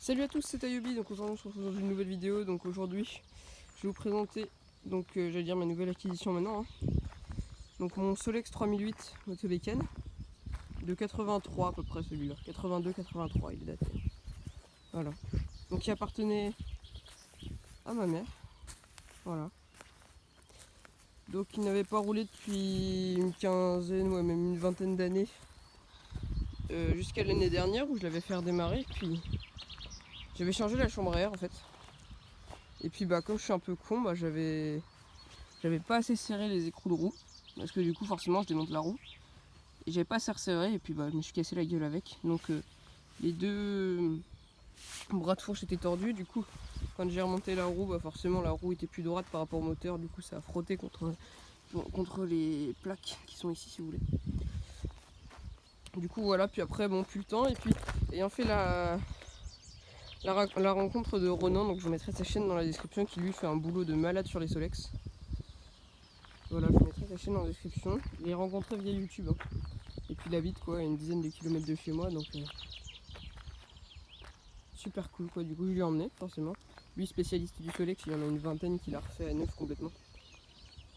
Salut à tous, c'est Ayubi, donc on se retrouve dans une nouvelle vidéo. Donc aujourd'hui, je vais vous présenter, donc j'allais dire ma nouvelle acquisition maintenant. Donc mon Solex 3008 Motobécane de 83 à peu près celui-là, 82-83 il est daté. Voilà. Donc il appartenait à ma mère. Voilà. Donc il n'avait pas roulé depuis une quinzaine, ouais, même une vingtaine d'années. Jusqu'à l'année dernière où je l'avais fait redémarrer, puis j'avais changé la chambre à air en fait. Et puis bah comme je suis un peu con, bah j'avais pas assez serré les écrous de roue. Parce que du coup forcément je démonte la roue. Et j'avais pas assez resserré et puis bah je me suis cassé la gueule avec. Donc les deux bras de fourche étaient tordus. Du coup quand j'ai remonté la roue, bah forcément la roue était plus droite par rapport au moteur. Du coup ça a frotté contre les plaques qui sont ici si vous voulez. Du coup voilà, puis après bon plus le temps. Et puis ayant fait la rencontre de Ronan, donc je vous mettrai sa chaîne dans la description, qui lui fait un boulot de malade sur les Solex. Voilà, je vous mettrai sa chaîne dans la description. Il est rencontré via YouTube. Et puis il habite quoi, à une dizaine de kilomètres de chez moi, donc super cool quoi. Du coup je l'ai emmené forcément. Lui spécialiste du Solex, il y en a une vingtaine qu'il a refait à neuf complètement.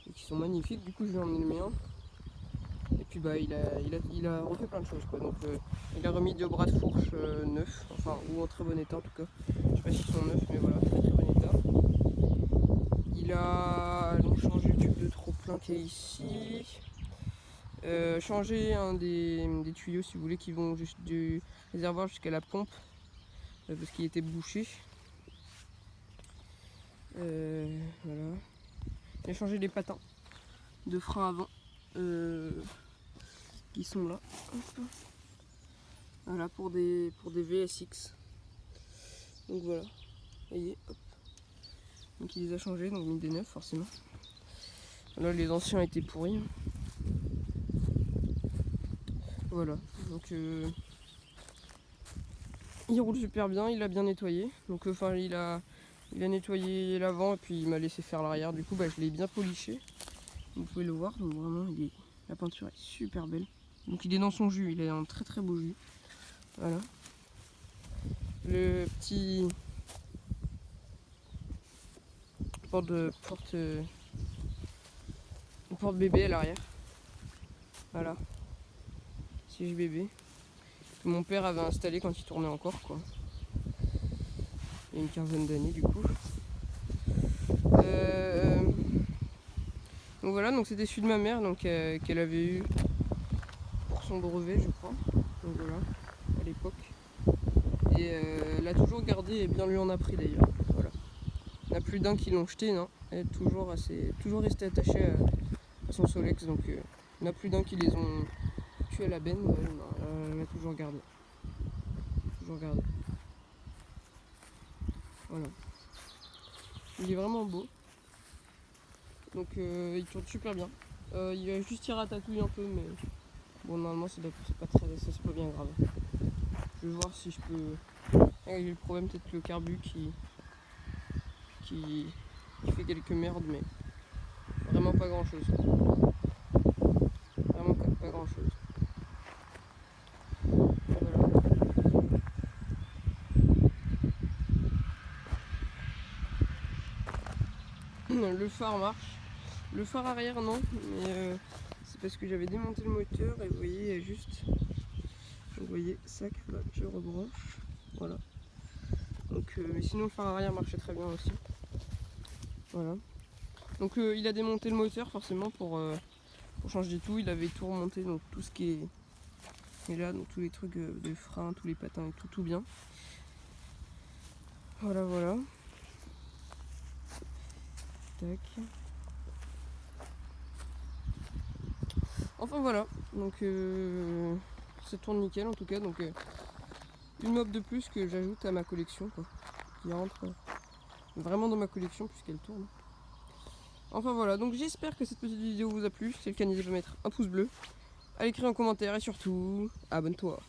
Et qui sont magnifiques, du coup je lui ai emmené le mien. Et puis bah il a refait plein de choses quoi. Donc il a remis deux bras de fourche neufs, enfin ou en très bon état en tout cas. Je sais pas s'ils sont neufs mais voilà, très très bon état. Il a donc changé le tube de trop plein qui est ici. Changer un des tuyaux si vous voulez qui vont juste du réservoir jusqu'à la pompe parce qu'il était bouché. Voilà. J'ai changé les patins de frein avant qui sont là. Hop. Voilà pour des VSX. Donc voilà. Voyez, hop. Donc il les a changés, donc mis des neufs forcément. Là les anciens étaient pourris. Voilà. Donc il roule super bien, il a bien nettoyé. Donc enfin il a nettoyé l'avant et puis il m'a laissé faire l'arrière. Du coup bah, je l'ai bien poliché. Vous pouvez le voir. Donc vraiment la peinture est super belle. Donc il est dans son jus, il est un très très beau jus. Voilà. Le petit porte bébé à l'arrière. Voilà. Siège bébé. Que mon père avait installé quand il tournait encore quoi. Il y a une quinzaine d'années du coup. Donc voilà, donc c'était celui de ma mère donc qu'elle avait eu pour son brevet je crois. Donc voilà, à l'époque. Et elle a toujours gardé et bien lui en a pris d'ailleurs. Voilà. Il n'y en a plus d'un qui l'ont jeté, non. Elle est toujours restée attachée à son Solex, donc il n'y en a plus d'un qui les ont tués à la benne. Elle l'a toujours gardé. Toujours gardé. Voilà. Il est vraiment beau. Donc il tourne super bien. Il va juste tirer à tatouille un peu, mais bon normalement c'est pas bien grave. Je vais voir si je peux régler le problème, peut-être le carbu qui fait quelques merdes, mais vraiment pas grand chose. Vraiment pas grand chose. Voilà. Le phare marche. Le phare arrière non, mais c'est parce que j'avais démonté le moteur et vous voyez juste. Vous voyez, sac, là, je rebranche. Voilà. Donc, mais sinon le phare arrière marchait très bien aussi. Voilà. Donc il a démonté le moteur forcément pour changer tout. Il avait tout remonté, donc tout ce qui est là, donc tous les trucs de frein, tous les patins et tout bien. Voilà, voilà. Tac. Enfin voilà, donc ça tourne nickel en tout cas. Donc une mop de plus que j'ajoute à ma collection, quoi, qui rentre vraiment dans ma collection puisqu'elle tourne. Enfin voilà, donc j'espère que cette petite vidéo vous a plu. Si c'est le cas, n'hésitez pas à mettre un pouce bleu, à l'écrire en commentaire et surtout, abonne-toi.